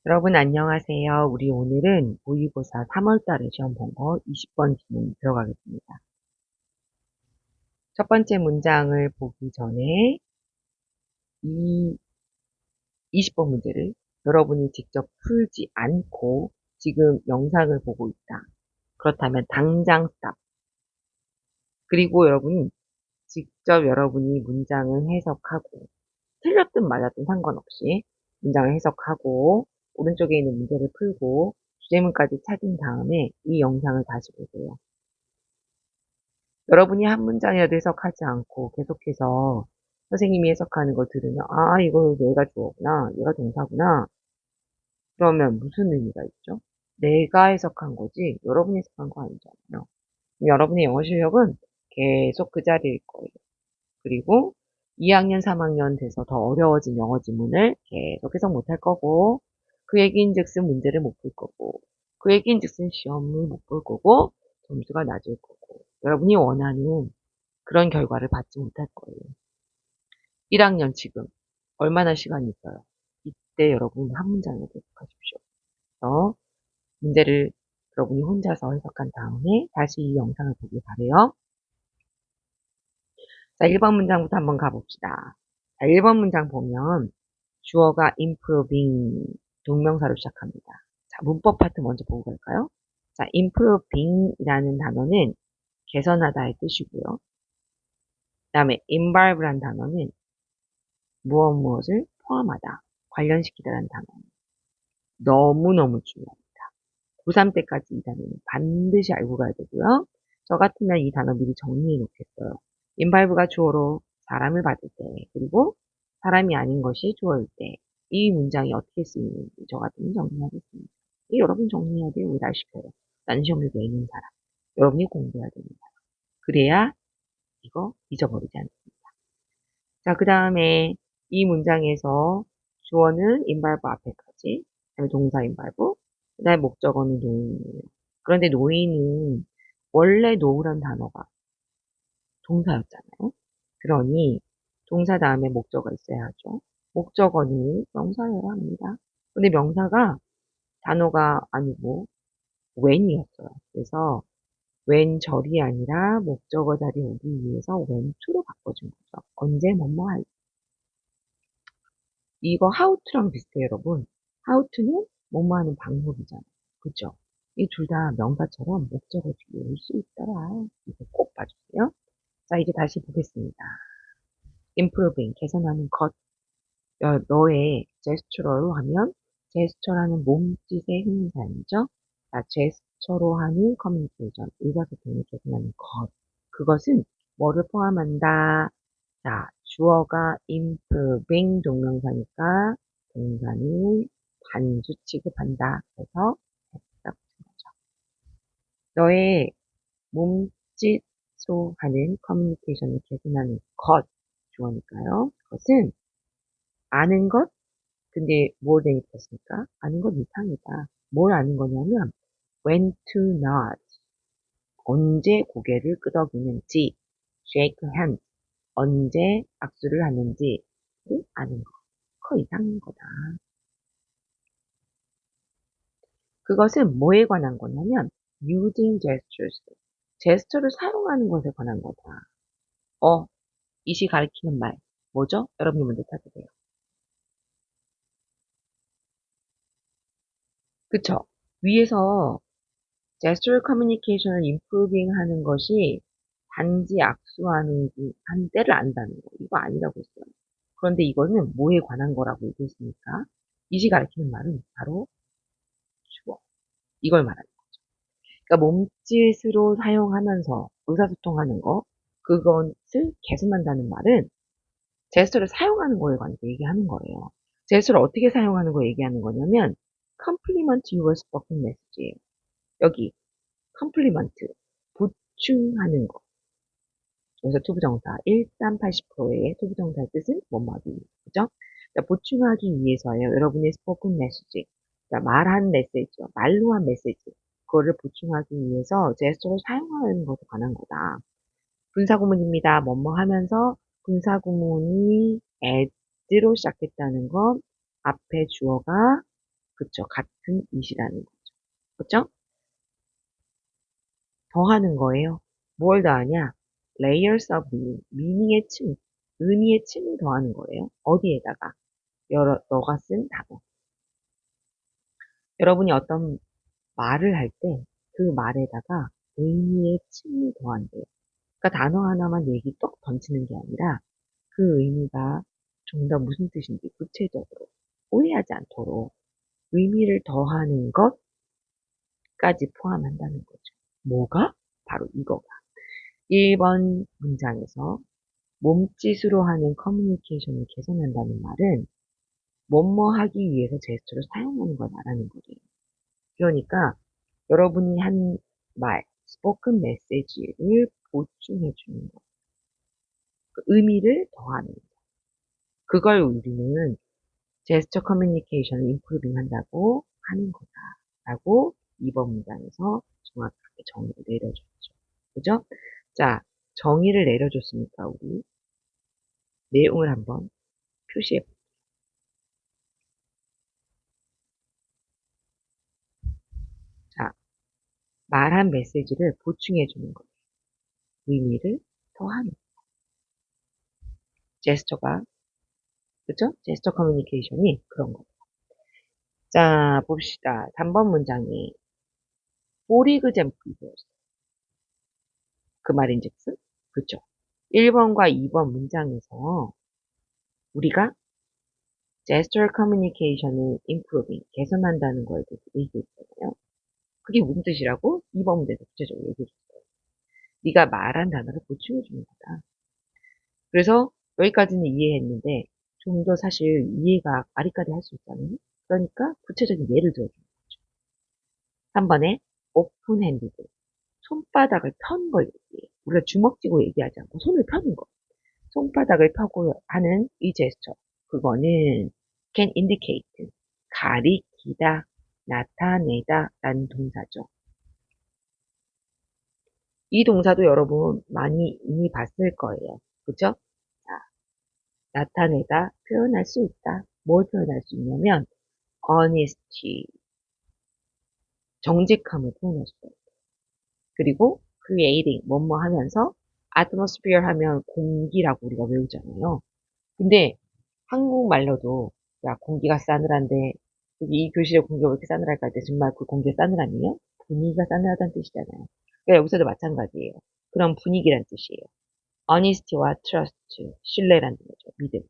여러분 안녕하세요. 우리 오늘은 모의고사 3월 달에 시험 본 거 20번 질문 들어가겠습니다. 첫 번째 문장을 보기 전에 이 20번 문제를 여러분이 직접 풀지 않고 지금 영상을 보고 있다. 그렇다면 당장 스탑. 그리고 여러분이 직접 여러분이 문장을 해석하고 틀렸든 맞았든 상관없이 문장을 해석하고 오른쪽에 있는 문제를 풀고 주제문까지 찾은 다음에 이 영상을 다시 보세요. 여러분이 한 문장이라도 해석하지 않고 계속해서 선생님이 해석하는 걸 들으면 아 이거 얘가 주어구나 얘가 동사구나 그러면 무슨 의미가 있죠? 내가 해석한 거지 여러분이 해석한 거 아니잖아요. 그럼 여러분의 영어 실력은 계속 그 자리일 거예요. 그리고 2학년 3학년 돼서 더 어려워진 영어 지문을 계속 해석 못할 거고 그 얘기인즉슨 문제를 못 풀 거고 그 얘기인즉슨 시험을 못 볼 거고 점수가 낮을 거고 여러분이 원하는 그런 결과를 받지 못할 거예요. 1학년 지금 얼마나 시간이 있어요? 이때 여러분 한 문장을 계속하십시오. 그래서 문제를 여러분이 혼자서 해석한 다음에 다시 이 영상을 보길 바래요. 자, 1번 문장부터 한번 가봅시다. 자, 1번 문장 보면 주어가 improving 동명사로 시작합니다. 자, 문법 파트 먼저 보고 갈까요? 자, improving이라는 단어는 개선하다의 뜻이고요. 그 다음에 involve라는 단어는 무엇을 포함하다, 관련시키다라는 단어입니다. 너무너무 중요합니다. 고3 때까지 이 단어는 반드시 알고 가야 되고요. 저 같으면 이 단어 미리 정리해 놓겠어요. involve가 주어로 사람을 받을 때, 그리고 사람이 아닌 것이 주어일 때, 이 문장이 어떻게 쓰이는지 저 같으면 정리하겠습니다. 이 여러분 정리해야 돼요. 왜 날 시켜요? 난 시험을 내는 사람. 여러분이 공부해야 됩니다. 그래야 이거 잊어버리지 않습니다. 자, 그 다음에 이 문장에서 주어는 involve 앞에까지, 그다음에 동사 involve, 그 다음에 목적어는 노인이에요. 그런데 노인은 원래 노우란 단어가 동사였잖아요. 그러니 동사 다음에 목적어가 있어야 하죠. 목적어는 명사여야 합니다. 근데 명사가 단어가 아니고 when이었어요. 그래서 when 절이 아니라 목적어 자리 오기 위해서 when to로 바꿔준 거죠. 언제 뭐뭐 할 이거 how to랑 비슷해요, 여러분. how to는 뭐뭐 하는 방법이잖아요. 그죠? 이 둘 다 명사처럼 목적어 뒤에 올 수 있더라. 이거 꼭 봐주세요. 자, 이제 다시 보겠습니다. improving, 개선하는 것. 너의 제스처로 하면, 제스처라는 몸짓의 형용사이죠. 자, 제스처로 하는 커뮤니케이션, 의사소통을 개선하는 것. 그것은 뭐를 포함한다? 자, 주어가 improving 동명사니까 동사는 단수 취급한다. 그래서 했다 붙은 거죠. 너의 몸짓으로 하는 커뮤니케이션을 개선하는 것 주어니까요. 그것은 아는 것, 근데 뭘 대입했습니까? 아는 것 이상이다. 뭘 아는 거냐면 when to nod, 언제 고개를 끄덕이는지, shake hands, 언제 악수를 하는지를 아는 거. 그 이상인 거다. 그것은 뭐에 관한 거냐면 using gestures, 제스처를 사용하는 것에 관한 거다. 이시 가리키는 말 뭐죠? 여러분이 먼저 찾으세요. 그쵸? 위에서 gesture communication을 improving 하는 것이 단지 악수하는 한 때를 안다는 거. 이거 아니라고 했어요. 그런데 이거는 뭐에 관한 거라고 얘기했으니까 이시 가리키는 말은 바로 주어. 이걸 말하는 거죠. 그러니까 몸짓으로 사용하면서 의사소통하는 거, 그것을 개선한다는 말은 제스처를 사용하는 거에 관해서 얘기하는 거예요. 제스처를 어떻게 사용하는 거 얘기하는 거냐면 compliment your spoken message예요. 여기 compliment 보충하는 거. 그래서 투부정사 1380%의 투부정사의 뜻은 뭐뭐하기 그죠? 자, 보충하기 위해서예요. 여러분의 spoken message, 자, 말한 메시지죠. 말로 한 메시지. 그거를 보충하기 위해서 제스처를 사용하는 것에 관한 거다. 분사구문입니다. 뭐뭐 하면서 분사구문이 as로 시작했다는 건 앞에 주어가 그쵸. 같은 it이라는 거죠. 그쵸? 더하는 거예요. 뭘 더하냐? layers of meaning. meaning의 층, 의미의 층을 더하는 거예요. 어디에다가? 너가 쓴 단어. 여러분이 어떤 말을 할 때 그 말에다가 의미의 층을 더한대요. 그러니까 단어 하나만 얘기 똑 던지는 게 아니라 그 의미가 좀 더 무슨 뜻인지 구체적으로 오해하지 않도록 의미를 더하는 것까지 포함한다는 거죠. 뭐가? 바로 이거가. 1번 문장에서 몸짓으로 하는 커뮤니케이션을 개선한다는 말은 뭐뭐 하기 위해서 제스처를 사용하는 걸 말하는 거예요. 그러니까 여러분이 한 말, 스포큰 메시지를 보충해 주는 거. 그 의미를 더하는 거. 그걸 우리는 제스처 커뮤니케이션을 임프루빙 한다고 하는 거다라고 2번 문장에서 정확하게 정의를 내려줬죠. 그죠? 자, 정의를 내려줬으니까 우리 내용을 한번 표시해 볼게요. 자, 말한 메시지를 보충해 주는 거예요. 의미를 더하는 제스처가, 그죠? 제스처 커뮤니케이션이 그런 거예요. 자, 봅시다. 3번 문장이 for example. 그 말인즉슨, 그죠? 1번과 2번 문장에서 우리가 gesture communication을 improving, 개선한다는 거에 대해서 얘기했잖아요. 그게 무슨 뜻이라고? 2번 문제에서 구체적으로 얘기해줬어요. 네가 말한 단어를 보충해주는 거다. 그래서 여기까지는 이해했는데 좀 더 사실 이해가 아리까리 할 수 있잖아요. 그러니까 구체적인 예를 들어주는 거죠. 3번에 open handed, 손바닥을 편 걸 얘기해요. 우리가 주먹 쥐고 얘기하지 않고 손을 펴는 거. 손바닥을 펴고 하는 이 제스처. 그거는 can indicate, 가리키다, 나타내다 라는 동사죠. 이 동사도 여러분 많이 이미 봤을 거예요. 그죠? 자, 나타내다, 표현할 수 있다. 뭘 표현할 수 있냐면 honesty, 정직함을 표현할 수 있다. 그리고 creating, 뭐뭐 하면서 atmosphere 하면 공기라고 우리가 외우잖아요. 근데 한국말로도 야 공기가 싸늘한데 여기 이 교실에 공기가 왜 이렇게 싸늘할까 할 때 정말 그 공기가 싸늘함이에요? 분위기가 싸늘하다는 뜻이잖아요. 그러니까 여기서도 마찬가지예요. 그런 분위기란 뜻이에요. honesty와 trust, 신뢰라는 거죠. 믿음.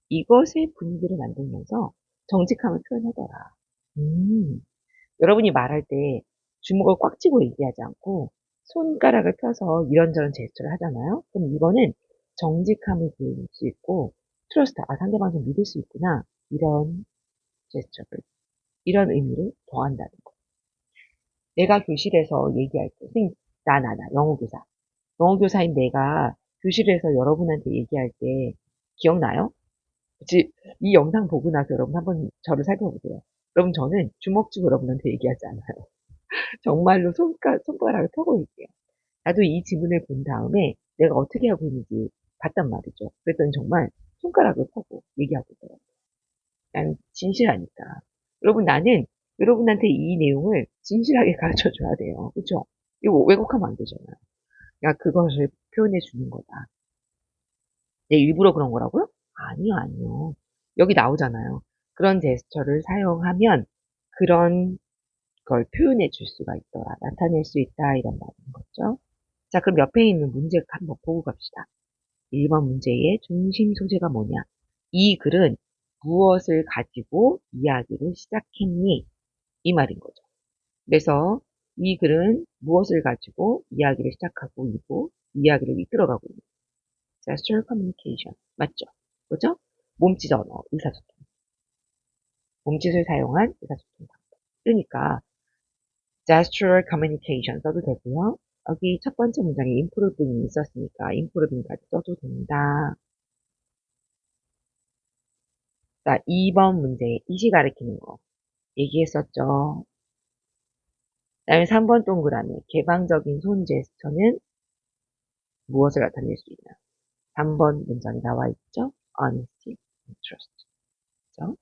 이것의 분위기를 만들면서 정직함을 표현하더라. 음. 여러분이 말할 때 주먹을 꽉 쥐고 얘기하지 않고 손가락을 펴서 이런저런 제스처를 하잖아요. 그럼 이거는 정직함을 보일 수 있고 트러스트, 아 상대방을 믿을 수 있구나. 이런 제스처를, 이런 의미를 더한다는 거. 내가 교실에서 얘기할 때, 선생님, 영어교사. 영어교사인 내가 교실에서 여러분한테 얘기할 때 기억나요? 그치? 이 영상 보고 나서 여러분 한번 저를 살펴보세요. 여러분 저는 주먹 쥐고 여러분한테 얘기하지 않아요. 정말로 손가락을 펴고 있게요. 나도 이 지문을 본 다음에 내가 어떻게 하고 있는지 봤단 말이죠. 그랬더니 정말 손가락을 펴고 얘기하고 있더라고요. 난 진실하니까. 여러분 나는 여러분한테 이 내용을 진실하게 가르쳐 줘야 돼요. 그쵸? 이거 왜곡하면 안 되잖아요. 야, 그것을 표현해 주는 거다. 내 일부러 그런 거라고요? 아니요, 아니요. 여기 나오잖아요. 그런 제스처를 사용하면 그런 걸 표현해 줄 수가 있더라. 나타낼 수 있다. 이런 말인 거죠. 자, 그럼 옆에 있는 문제 한번 보고 갑시다. 1번 문제의 중심 소재가 뭐냐? 이 글은 무엇을 가지고 이야기를 시작했니? 이 말인 거죠. 그래서 이 글은 무엇을 가지고 이야기를 시작하고 있고 이야기를 이끌어가고 있는 gesture communication 맞죠? 그죠? 몸짓 언어, 의사소통. 몸짓을 사용한 의사소통 방법. 그러니까 gesture communication 써도 되고요. 여기 첫 번째 문장에 improving이 있었으니까 improving까지 써도 된다. 자, 2번 문제 이시 가리키는 거 얘기했었죠. 그다음에 3번 동그라미 개방적인 손 제스처는 무엇을 나타낼 수 있나? 3번 문장에 나와 있죠. honesty, trust. 그죠?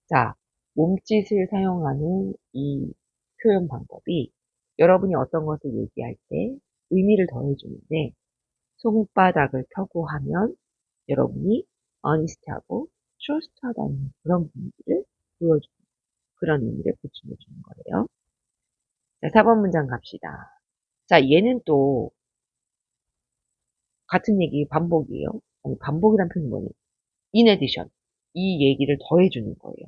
자, 몸짓을 사용하는 이 표현 방법이 여러분이 어떤 것을 얘기할 때 의미를 더해주는데 손바닥을 펴고 하면 여러분이 honest하고 trust하다는 그런 분위기를 보여주는 그런 의미를 보충해주는 거예요. 자, 4번 문장 갑시다. 자, 얘는 또 같은 얘기 반복이에요. 아니, 반복이란 표현이 뭐니? In addition. 이 얘기를 더해주는 거예요.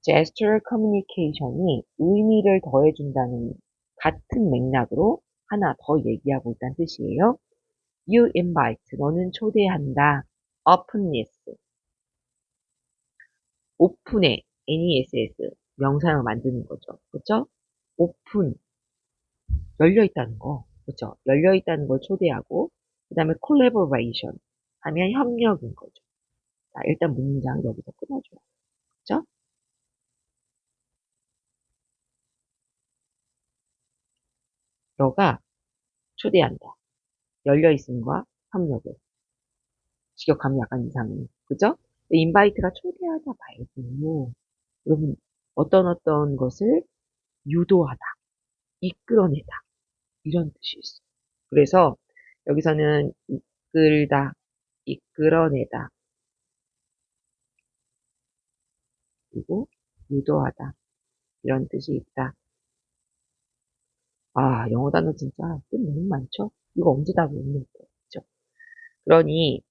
gesture communication이 의미를 더해준다는 같은 맥락으로 하나 더 얘기하고 있다는 뜻이에요. You invite. 너는 초대한다. openness. 오픈에 NESS 명사형을 만드는 거죠. 그렇죠? 오픈 열려 있다는 거. 그렇죠? 열려 있다는 걸 초대하고 그다음에 collaboration 하면 협력인 거죠. 자, 일단 문장 여기서 끊어줘요. 그렇죠? 너가 초대한다. 열려 있음과 협력을. 직역하면 약간 이상해요. 그죠? 인바이트가 초대하다 말고 여러분 어떤 것을 유도하다, 이끌어내다 이런 뜻이 있어요. 그래서 여기서는 이끌다, 이끌어내다 그리고 유도하다 이런 뜻이 있다. 아, 영어 단어 진짜 뜻 너무 많죠? 이거 언제 다 외우는 거예요? 그죠? 그러니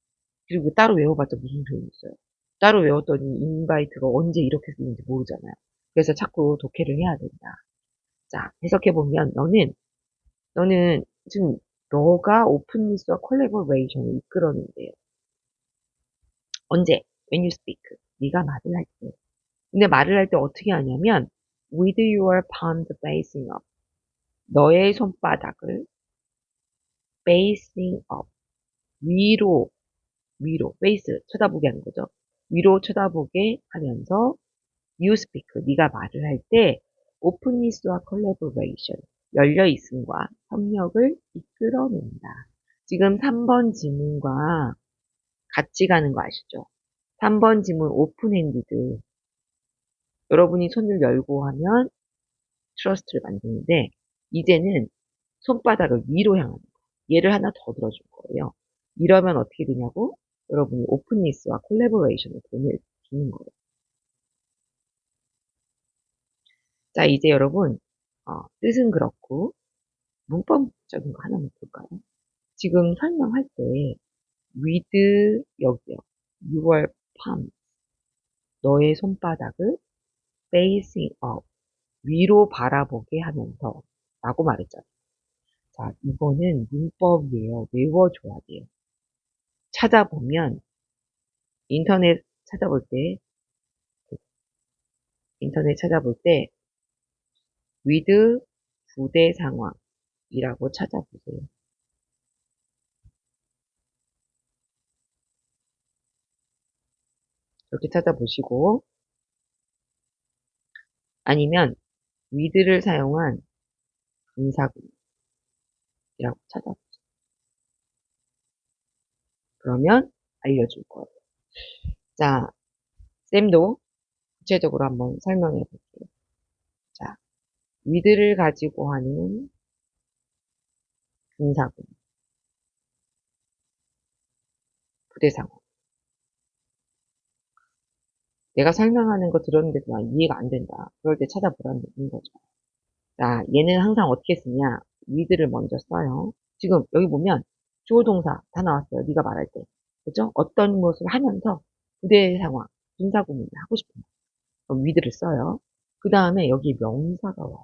그리고 따로 외워봤자 무슨 소용이 있어요. 따로 외웠더니 인바이트가 언제 이렇게 쓰는지 모르잖아요. 그래서 자꾸 독해를 해야 된다. 자, 해석해보면 너는 지금 너가 오픈리스와 콜라보레이션을 이끌어낸대요. 언제? When you speak. 네가 말을 할 때. 근데 말을 할 때 어떻게 하냐면 with your palms facing up. 너의 손바닥을 facing up. 위로, face, 쳐다보게 하는 거죠. 위로 쳐다보게 하면서 you speak, 네가 말을 할 때 openness와 collaboration, 열려 있음과 협력을 이끌어낸다. 지금 3번 지문과 같이 가는 거 아시죠? 3번 지문 오픈핸디드. 여러분이 손을 열고 하면 트러스트를 만드는데 이제는 손바닥을 위로 향하는 거예요. 얘를 하나 더 들어줄 거예요. 이러면 어떻게 되냐고? 여러분이 오픈니스와 콜라보레이션을 보내주는 거예요. 자, 이제 여러분 뜻은 그렇고 문법적인 거 하나만 볼까요? 지금 설명할 때 with 여기요. your palm 너의 손바닥을 facing up 위로 바라보게 하면서 라고 말했잖아요. 자, 이거는 문법이에요. 외워줘야 돼요. 찾아보면 인터넷 찾아볼 때 인터넷 찾아볼 때 with 부대 상황이라고 찾아보세요. 이렇게 찾아보시고 아니면 with를 사용한 분사구이라고 찾아보세요. 그러면 알려줄 거예요. 자, 쌤도 구체적으로 한번 설명해 볼게요. 자, with를 가지고 하는 분사구, 부대 상황. 내가 설명하는 거 들었는데도 난 이해가 안 된다. 그럴 때 찾아보라는 거죠. 자, 얘는 항상 어떻게 쓰냐? with를 먼저 써요. 지금 여기 보면 주어 동사 다 나왔어요. 네가 말할 때. 그죠? 어떤 것을 하면서 부대 상황, 분사구문을 하고 싶은 거. 그럼 with를 써요. 그 다음에 여기 명사가 와요.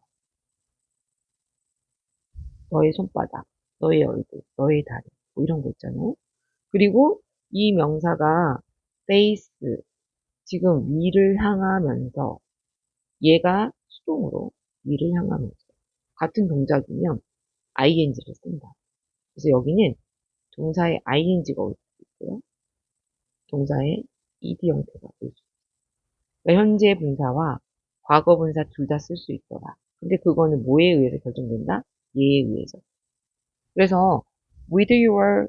너의 손바닥, 너의 얼굴, 너의 다리, 뭐 이런 거 있잖아요. 그리고 이 명사가 face, 지금 위를 향하면서 얘가 수동으로 위를 향하면서 같은 동작이면 ing를 쓴다. 그래서 여기는 동사의 ing가 올 수 있고요. 동사의 ed 형태가 올 수 있어요. 그러니까 현재 분사와 과거 분사 둘 다 쓸 수 있더라. 근데 그거는 뭐에 의해서 결정된다? 얘에 의해서. 그래서 with your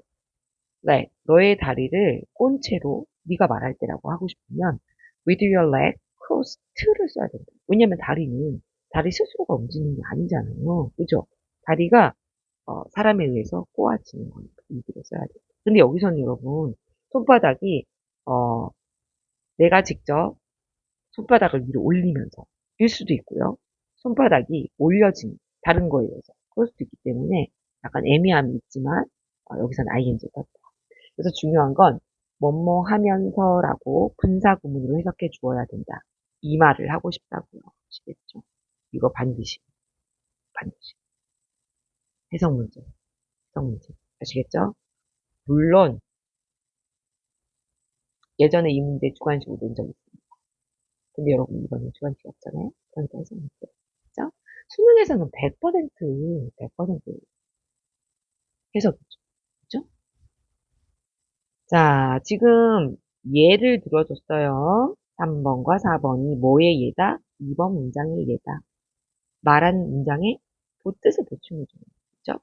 leg, 너의 다리를 꼰채로 네가 말할 때라고 하고 싶으면 with your leg cost를 써야 된다. 왜냐면 다리는 다리 스스로가 움직이는 게 아니잖아요. 그죠? 다리가 사람에 의해서 꼬아지는 거니까 이들을 써야 돼요. 근데 여기서는 여러분 손바닥이 어, 내가 직접 손바닥을 위로 올리면서 일 수도 있고요. 손바닥이 올려진 다른 거에 의해서 그럴 수도 있기 때문에 약간 애매함이 있지만 여기서는 ing를 썼다. 그래서 중요한 건 뭐뭐 하면서라고 분사 구문으로 해석해 주어야 된다. 이 말을 하고 싶다고요. 아시겠죠? 이거 반드시. 해석 문제, 해석 문제. 아시겠죠? 물론 예전에 이 문제 주관식으로 낸 적이 있습니다. 근데 여러분 이번엔 주관식이 없잖아요. 그러니까 해석 문제. 그죠? 수능에서는 100% 해석이죠. 그죠? 자, 지금 예를 들어줬어요. 3번과 4번이 뭐의 예다? 2번 문장의 예다. 말한 문장의 뜻을 보충해주는 거죠.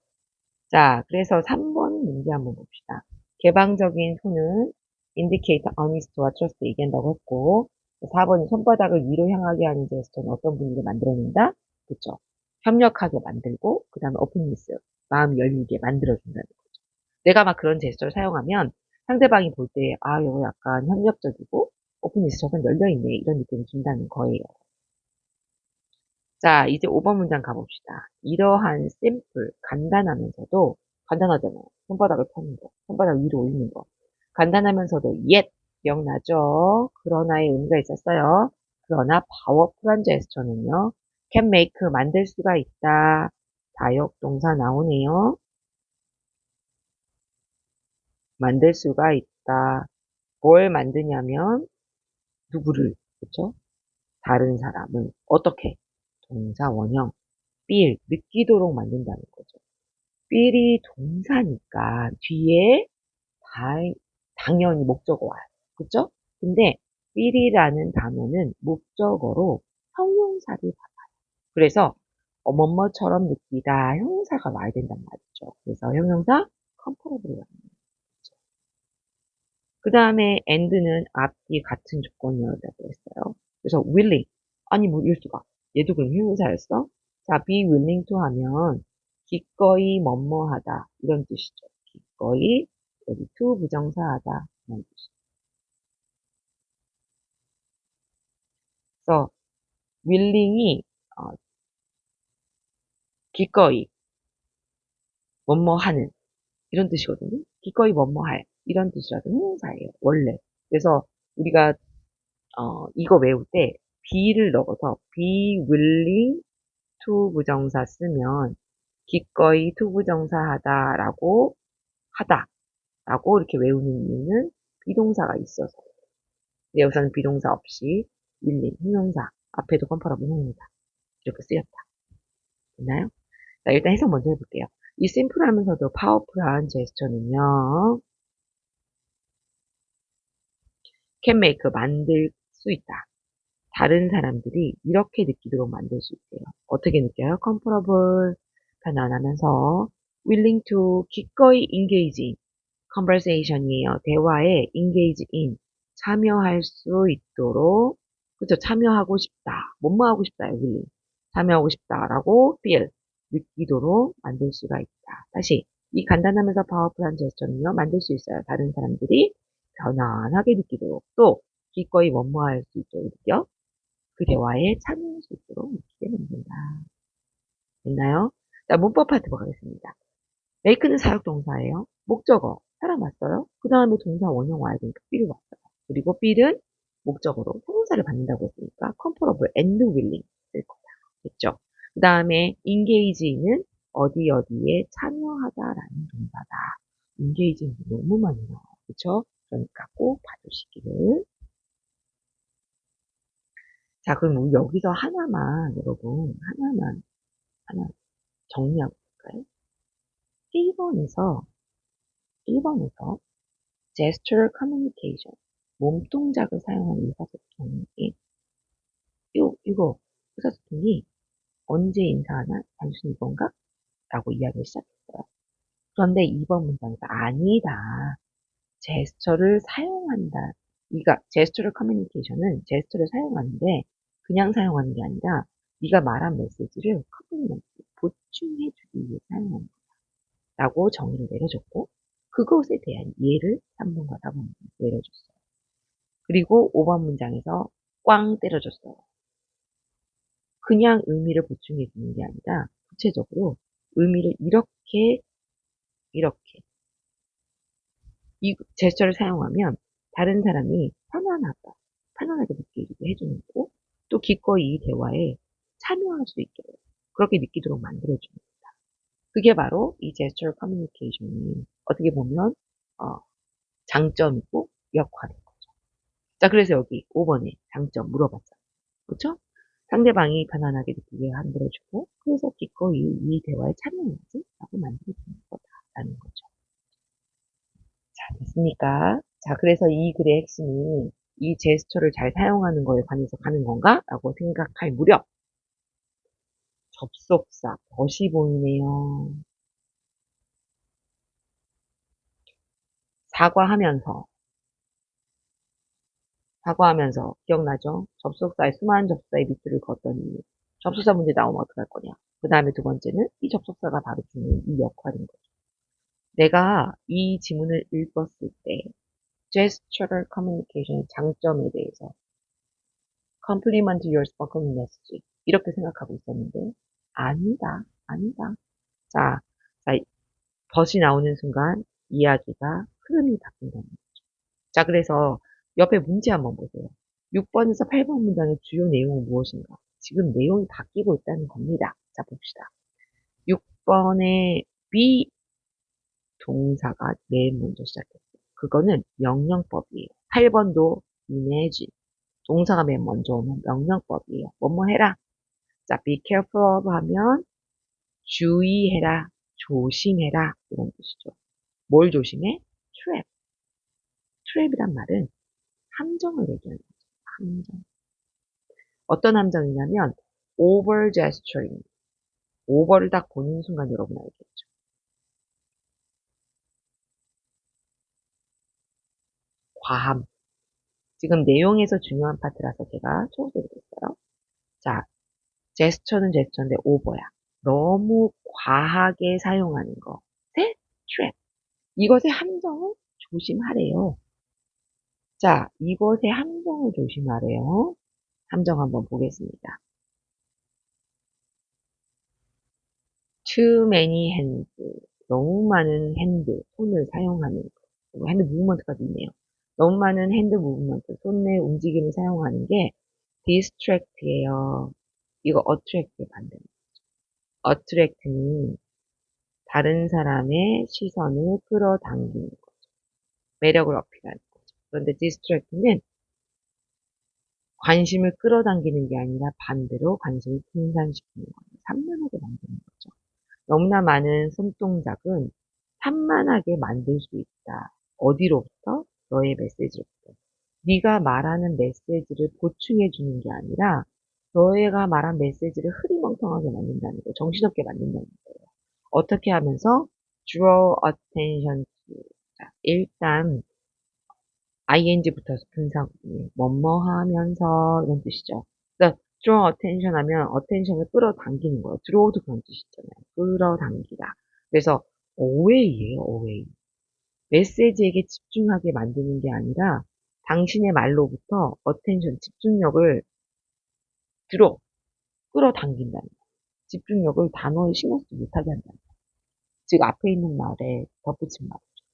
자, 그래서 3번 문제 한번 봅시다. 개방적인 손은 indicator honest와 trust 얘기한다고 했고 4번이 손바닥을 위로 향하게 하는 제스처는 어떤 분위기를 만들어낸다? 그쵸? 협력하게 만들고 그 다음에 openness, 마음 열리게 만들어준다는 거죠. 내가 막 그런 제스처를 사용하면 상대방이 볼 때 아, 이거 약간 협력적이고 openness 저건 열려있네 이런 느낌을 준다는 거예요. 자, 이제 5번 문장 가봅시다. 이러한 simple, 간단하면서도, 간단하잖아요. 손바닥을 펴는 거, 손바닥 위로 올리는 거. 간단하면서도 yet, 기억나죠? 그러나의 의미가 있었어요. 그러나 powerful한 제스처는요, can make, 만들 수가 있다. 다역동사 나오네요. 만들 수가 있다. 뭘 만드냐면, 누구를, 그쵸? 다른 사람을, 어떻게? 동사 원형, feel, 느끼도록 만든다는 거죠. feel이 동사니까 뒤에 당연히 목적어 와요. 그쵸? 근데 feel이라는 단어는 목적어로 형용사를 받아요. 그래서 뭐뭐처럼 느끼다 형용사가 와야 된단 말이죠. 그래서 형용사 comfortable이라는 거죠. 그 다음에 and는 앞뒤 같은 조건이어야라고 했어요. 그래서 willing 아니 뭐 이럴 수가 얘도 그럼 형용사였어? 자, be willing to 하면 기꺼이 뭐뭐하다 이런 뜻이죠. 기꺼이 여기 to 부정사하다 이런 뜻이죠. 그래서 willing이 기꺼이 뭐뭐하는 이런 뜻이거든요. 기꺼이 뭐뭐할 이런 뜻이라도 형용사예요. 원래. 그래서 우리가 이거 외울 때 be를 넣어서 be willing to 부정사 쓰면 기꺼이 to 부정사 하다라고 하다라고 이렇게 외우는 이유는 비동사가 있어서. 근데 여기서는 비동사 없이 willing, 형용사, 앞에도 comparable 형용사 이렇게 쓰였다. 됐나요? 자, 일단 해석 먼저 해볼게요. 이 심플하면서도 파워풀한 제스처는요. can make, 만들 수 있다. 다른 사람들이 이렇게 느끼도록 만들 수 있대요. 어떻게 느껴요? comfortable, 편안하면서 willing to, 기꺼이 engage in, conversation이에요. 대화에 engage in, 참여할 수 있도록, 그죠? 참여하고 싶다. 뭐뭐 하고 싶다. willing. 참여하고 싶다라고 feel, 느끼도록 만들 수가 있다. 다시, 이 간단하면서 파워풀한 제스처는요, 만들 수 있어요. 다른 사람들이 편안하게 느끼도록, 또 기꺼이 뭐뭐 할 수 있도록 느껴. 그 대화에 참여할 수 있도록 느끼게 만든다. 됐나요? 자, 문법 파트 보겠습니다. make는 사역동사예요. 목적어, 사람 왔어요. 그 다음에 동사 원형 와야 되니까 be를 왔어요. 그리고 be는 목적어로 형용사를 받는다고 했으니까 comfortable and willing 쓸 거다. 됐죠? 그 다음에 engage는 어디 어디에 참여하다라는 동사다. engage는 너무 많이 나와요. 그쵸? 그러니까 꼭 봐주시기를. 자, 그럼 우리 여기서 하나만, 여러분, 하나 정리하고 볼까요? 1번에서 gesture communication, 몸동작을 사용하는 의사소통이, 이거, 의사소통이 언제 인사하나? 당신 이건가? 라고 이야기를 시작했어요. 그런데 2번 문장에서 아니다. 제스처를 사용한다. 네가 제스처럴 커뮤니케이션은 제스처를 사용하는데 그냥 사용하는 게 아니라 네가 말한 메시지를 커뮤니티에 보충해 주기 위해 사용하는 거라고 정의를 내려줬고 그것에 대한 예를 3번과 4번에 내려줬어요. 그리고 5번 문장에서 꽝 때려줬어요. 그냥 의미를 보충해 주는 게 아니라 구체적으로 의미를 이렇게 이 제스처를 사용하면 다른 사람이 편안하게 느끼게 해주는 거고 또 기꺼이 이 대화에 참여할 수 있게 그렇게 느끼도록 만들어주는 거다. 그게 바로 이 제스처 커뮤니케이션이 어떻게 보면 어, 장점이고 역할인 거죠. 자, 그래서 여기 5번에 장점 물어봤잖아요. 그렇죠? 상대방이 편안하게 느끼게 만들어주고 그래서 기꺼이 이 대화에 참여해야지 라고 만들어주는 거다라는 거죠. 자, 됐습니까? 자, 그래서 이 글의 핵심이 이 제스처를 잘 사용하는 거에 관해서 가는 건가? 라고 생각할 무렵 접속사 덫이 보이네요. 사과하면서 기억나죠? 접속사의 수많은 접속사의 밑줄을 걷더니 접속사 문제 나오면 어떡할 거냐. 그 다음에 두 번째는 이 접속사가 바로 주는 이 역할인 거죠. 내가 이 지문을 읽었을 때 gestural communication의 장점에 대해서 compliment your spoken message 이렇게 생각하고 있었는데 아니다. 자, 자 덫이 나오는 순간 이야기가 흐름이 바뀐다는 거죠. 자, 그래서 옆에 문제 한번 보세요. 6번에서 8번 문장의 주요 내용은 무엇인가? 지금 내용이 바뀌고 있다는 겁니다. 자, 봅시다. 6번에 be 동사가 맨 먼저 시작했어요. 그거는 명령법이에요. 8번도 imagine 동사가 맨 먼저 오면 명령법이에요. 뭐뭐 해라. 자, be careful of 하면 주의해라, 조심해라 이런 뜻이죠. 뭘 조심해? 트랩. 트랩이란 말은 함정을 얘기하는 거죠. 함정. 어떤 함정이냐면 over gesturing. 오버를 딱 보는 순간 여러분 알겠죠. 과함. 지금 내용에서 중요한 파트라서 제가 초록색으로 했어요. 자, 제스처는 제스처인데 오버야. 너무 과하게 사용하는 거. 셋, 트랩. 이것의 함정을 조심하래요. 자, 이것의 함정을 조심하래요. 함정 한번 보겠습니다. Too many hands. 너무 많은 핸드, 손을 사용하는 거. 핸드 무브먼트까지 있네요. 너무 많은 핸드 무브먼트, 손의 움직임을 사용하는 게 distract예요. 이거 attract의 반대입니다. attract는 다른 사람의 시선을 끌어당기는 거죠. 매력을 어필하는 거죠. 그런데 distract는 관심을 끌어당기는 게 아니라 반대로 관심을 분산시키는 거예요. 산만하게 만드는 거죠. 너무나 많은 손동작은 산만하게 만들 수 있다. 어디로부터? 너의 메시지로부터. 네가 말하는 메시지를 보충해 주는 게 아니라 너희가 말한 메시지를 흐리멍텅하게 만든다는 거예요. 정신없게 만든다는 거예요. 어떻게 하면서? draw attention to. 자, 일단 ing부터 분사구문이에요. 뭐뭐 하면서 이런 뜻이죠. 그러니까 draw attention 하면 attention을 끌어당기는 거예요. draw도 그런 뜻이 있잖아요. 끌어당기다. 그래서 away예요. away. 메시지에게 집중하게 만드는 게 아니라 당신의 말로부터 attention, 집중력을 draw, 끌어당긴다는 거예요. 집중력을 단어에 신경 쓰지 못하게 한다는 거예요. 즉 앞에 있는 말에 덧붙인 말이죠.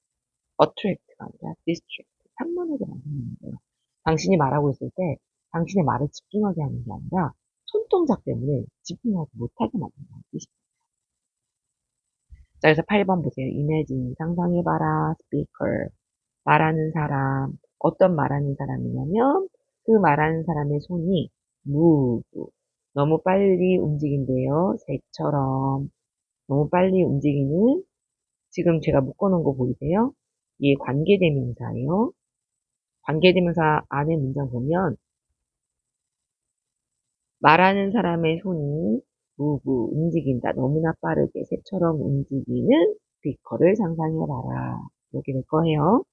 attract가 아니라 distract. 산만하게 만드는 거예요. 당신이 말하고 있을 때 당신의 말에 집중하게 하는 게 아니라 손동작 때문에 집중하지 못하게 만든다는 뜻입니다. 자, 그래서 8번 보세요. imagine, 상상해봐라, speaker, 말하는 사람. 어떤 말하는 사람이냐면 그 말하는 사람의 손이 move, 너무 빨리 움직인대요. 새처럼 너무 빨리 움직이는 지금 제가 묶어놓은 거 보이세요? 이 관계대명사예요. 관계대명사 안에 문장 보면 말하는 사람의 손이 move, 움직인다. 너무나 빠르게 새처럼 움직이는 스피커를 상상해봐라. 이렇게 될 거예요.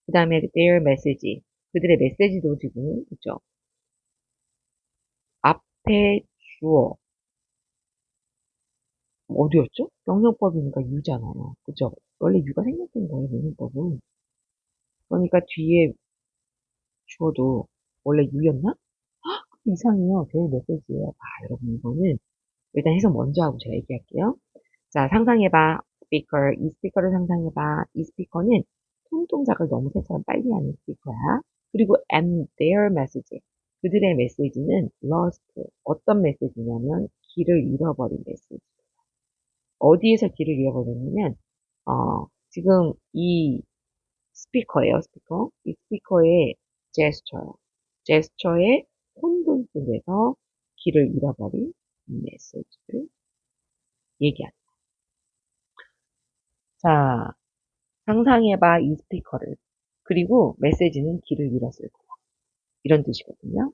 그 다음에 their message. 그들의 메시지도 지금, 그죠? 앞에 주어, 어디였죠? 명령법이니까 유잖아요. 그죠? 원래 유가 생략된 거예요, 명령법은. 그러니까 뒤에 주어도 원래 유였나? 이상해요. 제일 메시지예요. 여러분, 이거는 일단 해석 먼저 하고 제가 얘기할게요. 자, 상상해봐. 스피커. 이 스피커를 상상해봐. 이 스피커는 손동작을 너무 새처럼 빨리 하는 스피커야. 그리고 and their message. 그들의 메시지는 lost. 어떤 메시지냐면 길을 잃어버린 메시지. 어디에서 길을 잃어버렸냐면 지금 이 스피커예요, 스피커. 이 스피커의 제스처요. 제스처의 혼돈 속에서 길을 잃어버린 메시지를 얘기한다. 자, 상상해봐 이 스피커를. 그리고 메시지는 길을 잃었을 거야. 이런 뜻이거든요.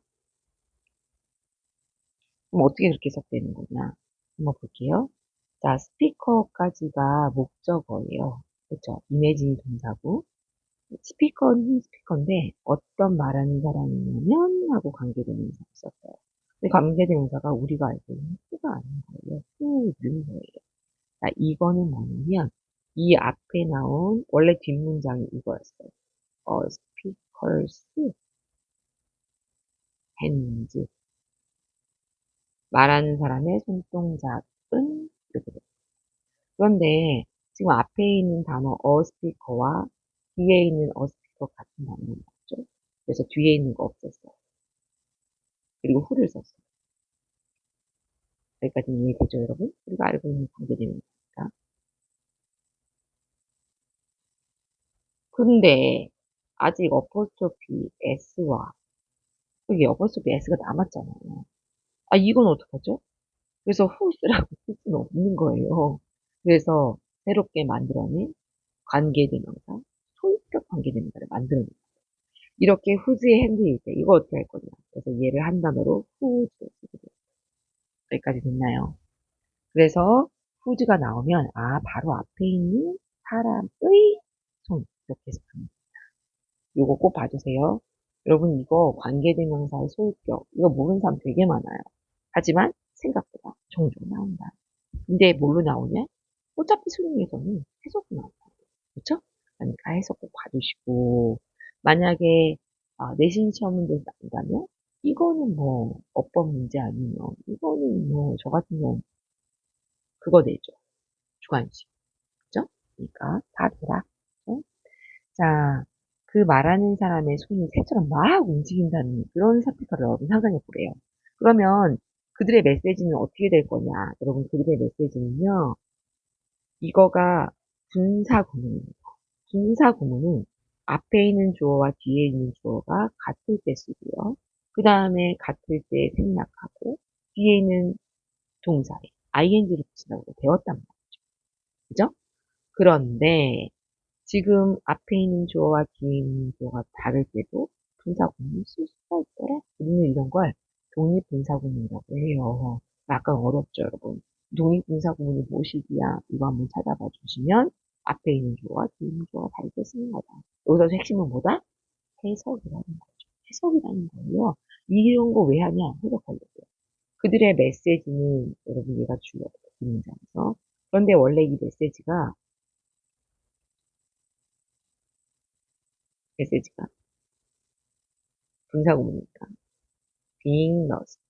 그럼 어떻게 그렇게 해석되는 거냐? 한번 볼게요. 자, 스피커까지가 목적어예요. 그렇죠? 이미지 동사고. 스피커는 스피커인데 어떤 말하는 사람이냐면 하고 관계대명사를 썼어요. 근데 관계대명사가 우리가 알고 있는 who가 아닌 거예요. who는 거예요. 자, 이거는 뭐냐면 이 앞에 나온 원래 뒷문장이 이거였어요. speakers hands 말하는 사람의 손동작은 이렇게 돼요. 그런데 지금 앞에 있는 단어 speaker와 뒤에 있는 speaker 같은 단어는 맞죠? 그래서 뒤에 있는 거 없앴어요. 그리고 who를 썼어요. 여기까지 이해되죠, 여러분? 우리가 알고 있는 관계대명사니까. 근데 아직 어퍼스토피 s와 여기 어퍼스토피 s가 남았잖아요. 이건 어떡하죠? 그래서 who스라고 쓸 수는 없는 거예요. 그래서 새롭게 만들어낸 관계대명사, 소유격 관계대명사를 만들어낸 거예요. 이렇게 who's의 핸드일 때 이거 어떻게 할 거냐. 그래서 얘를 한 단어로 who's를 쓰게 돼요. 여기까지 됐나요? 그래서 who's가 나오면 바로 앞에 있는 사람의 손 이렇게 해석합니다. 요거 꼭 봐주세요. 여러분 이거 관계대명사의 소유격 이거 모르는 사람 되게 많아요. 하지만 생각보다 종종 나온다. 근데 뭘로 나오냐? 어차피 수능에서는 해석이 나온다. 그렇죠? 그러니까 해석 꼭 봐주시고 만약에 내신 시험 문제 나온다면 이거는 뭐 어법 문제 아니면 이거는 뭐 저 같은 경우 그거 내죠. 주관식. 그죠? 그러니까 다 돼라. 그죠? 자, 그 말하는 사람의 손이 새처럼 막 움직인다는 그런 스피커를 여러분 상상해 보래요. 그러면 그들의 메시지는 어떻게 될 거냐? 여러분 그들의 메시지는요. 이거가 분사 구문입니다. 분사 구문은 앞에 있는 주어와 뒤에 있는 주어가 같을 때 쓰고요. 그 다음에 같을 때 생략하고 뒤에 있는 동사에 ing를 붙인다고 배웠단 말이죠. 그죠? 그런데 지금 앞에 있는 주어와 뒤에 있는 주어가 다를 때도 분사구문을 쓸 수가 있더라. 우리는 이런 걸 독립분사구문이라고 해요. 약간 어렵죠, 여러분. 독립분사구문이 무엇이냐 이거 한번 찾아봐 주시면 앞에 있는 주어와 뒤에 있는 주어가 다르게 쓰는 거다. 여기서 핵심은 뭐다? 해석이라는 거죠. 해석이라는 거예요. 이런 거 왜 하냐? 해석하려고요. 그들의 메시지는 여러분 얘가 주어요. 이 문장에서. 그런데 원래 이 메시지가 분사구문이니까 being lost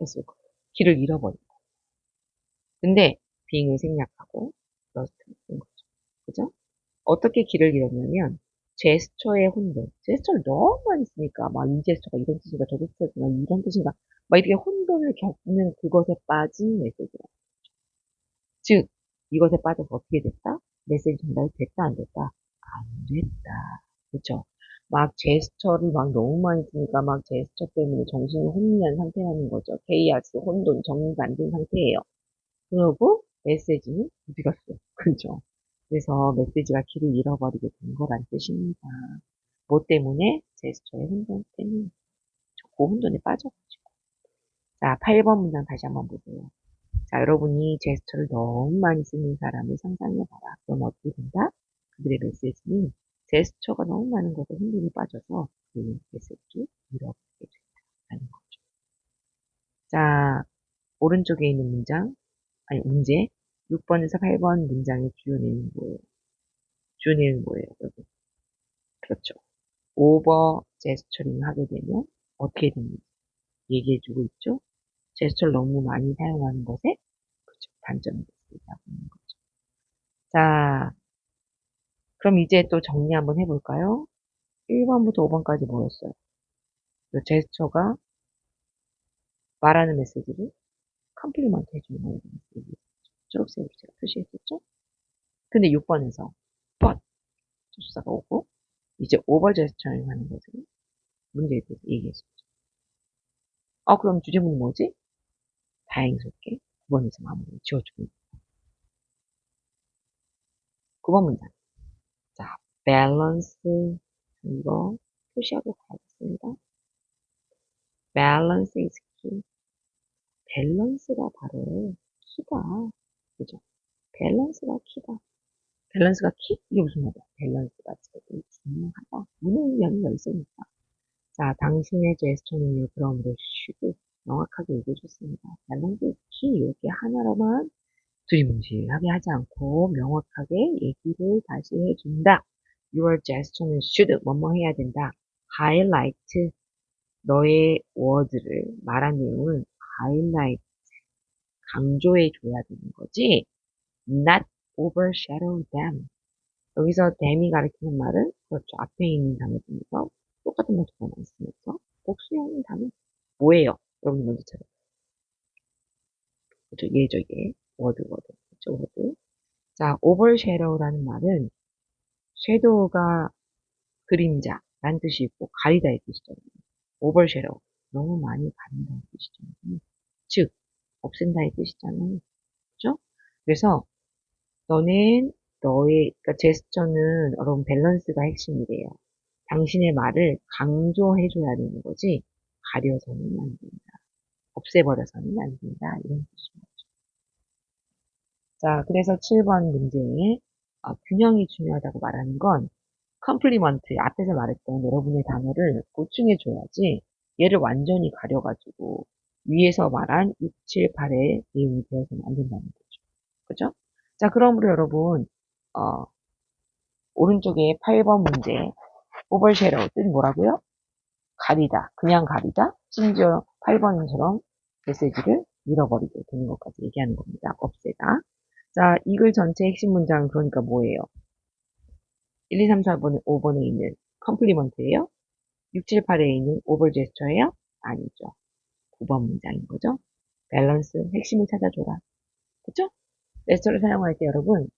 했을 거예요. 길을 잃어버린 거. 근데 being을 생략하고 lost를 쓴 거죠. 그죠? 어떻게 길을 잃었냐면 제스처의 혼돈. 제스처를 너무 많이 쓰니까 막 이 제스처가 이런 뜻인가 저 제스처가 이런 뜻인가 막 이렇게 혼돈을 겪는 그것에 빠진 메시지라. 즉 이것에 빠져서 어떻게 됐다? 메시지 전달이 됐다 안 됐다? 안 됐다. 그렇죠? 막 제스처를 막 너무 많이 쓰니까 막 제스처 때문에 정신이 혼미한 상태라는 거죠. 케이아스, 혼돈, 정리가 안 된 상태예요. 그러고 메시지는 어디 갔어? 그죠? 그래서 메시지가 길을 잃어버리게 된 거란 뜻입니다. 뭐 때문에? 제스처의 혼돈 때문에. 그 혼돈에 빠져가지고. 자, 8번 문장 다시 한번 보세요. 자, 여러분이 제스처를 너무 많이 쓰는 사람을 상상해봐라. 그럼 어떻게 된다? 그들의 메시지는 제스처가 너무 많은 것에 힘들이 빠져서 그 메시지를 잃어버리게 된다는 거죠. 자, 오른쪽에 있는 문장, 아니, 문제. 6번에서 8번 문장의 주요 내용은 뭐예요? 주요 내용은 뭐예요, 여러분? 그렇죠. 오버 제스처링 하게 되면 어떻게 됩니까? 얘기해주고 있죠. 제스처를 너무 많이 사용하는 것에 그렇죠. 단점이 있다고 하는 거죠. 자, 그럼 이제 또 정리 한번 해볼까요? 1번부터 5번까지 뭐였어요? 그 제스처가 말하는 메시지를 컴플리먼트 해주는 거예요. 초록색으로 제가 표시했었죠? 근데 6번에서 but 조수사가 오고 이제 오버 제스처링 하는 것을 문제에 대해서 얘기했었죠. 그럼 주제문이 뭐지? 다행스럽게 9번에서 마무리 지어주고 있습니다. 9번 문장. 자, 밸런스 이거 표시하고 가겠습니다. 밸런스 is key. 밸런스가 바로 키다. 그죠? 밸런스가 키다. 밸런스가 키? 이게 무슨 말이야? 밸런스가 제일 중요하다. 문을 여는 열쇠니까. 자, 당신의 제스처는요, 그러므로 쉬도 명확하게 얘기해줬습니다. 밸런스 is key. 이렇게 하나로만 두리뭉실하게 하지 않고 명확하게 얘기를 다시 해준다. Your gesture는 should 뭐뭐 해야 된다. highlight 너의 word를 말한 내용을 highlight 강조해줘야 되는 거지. Not overshadow them. 여기서 them이 가리키는 말은 그렇죠. 앞에 있는 단어 중에서 똑같은 말 두 번 안 쓰면서 복수형인 단어 뭐예요? 여러분 먼저 찾아요. 그렇죠. 얘죠, 얘. word. 그렇죠, word. 자, overshadow라는 말은 섀도우가 그림자란 뜻이 있고 가리다의 뜻이잖아요. overshadow 너무 많이 가린다의 뜻이잖아요. 즉 없앤다의 뜻이잖아요. 그렇죠? 그래서 너는 그러니까 제스처는 여러분 밸런스가 핵심이래요. 당신의 말을 강조해줘야 되는 거지 가려서는 안 된다. 없애버려서는 안 된다. 이런 뜻입니다. 자, 그래서 7번 문제에 균형이 중요하다고 말하는 건 컴플리먼트 앞에서 말했던 여러분의 단어를 보충해줘야지 얘를 완전히 가려가지고 위에서 말한 6, 7, 8의 내용이 되어서는 안 된다는 거죠. 그죠? 자, 그러므로 여러분 오른쪽에 8번 문제 오버쉐도우 뜻 뭐라고요? 가리다. 그냥 가리다. 심지어 8번처럼 메시지를 잃어버리게 되는 것까지 얘기하는 겁니다. 없애다. 자, 이 글 전체 핵심 문장 그러니까 뭐예요? 1, 2, 3, 4번, 5번에 있는 컴플리먼트예요? 6, 7, 8에 있는 오버 제스처예요? 아니죠. 9번 문장인 거죠. 밸런스, 핵심을 찾아줘라. 그쵸? 제스처를 사용할 때 여러분,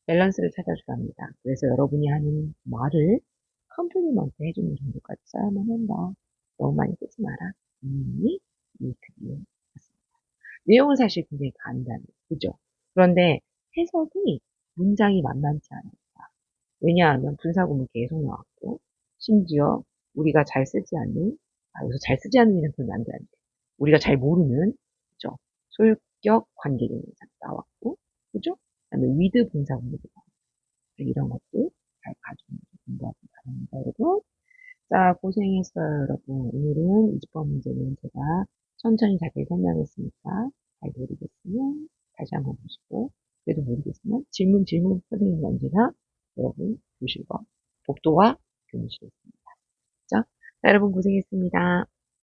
밸런스를 찾아줘야 합니다. 그래서 여러분이 하는 말을 컴플리먼트 해주는 정도까지 써야만 한다. 너무 많이 쓰지 마라. 이 글이에요. 내용은 사실 굉장히 간단해요. 그죠? 그런데 해석이 문장이 만만치 않아요. 왜냐하면 분사구문 계속 나왔고, 심지어 우리가 잘 쓰지 않는, 여기서 잘 쓰지 않는 이라는 표현 안 돼, 안 돼. 우리가 잘 모르는, 그죠? 소유격 관계대명사 나왔고, 그죠? 그 다음에 with 분사구문도 나왔고, 이런 것들 잘 가지고 공부하기 바랍니다, 여러분. 자, 고생했어요, 여러분. 오늘은 20번 문제는 제가 천천히 자세히 설명했으니까 잘 모르겠으면 다시 한번 보시고, 그래도 모르겠으면 질문 선생님이 언제나 여러분 보시고 복도와 교무실에 있습니다. 자, 여러분 고생했습니다.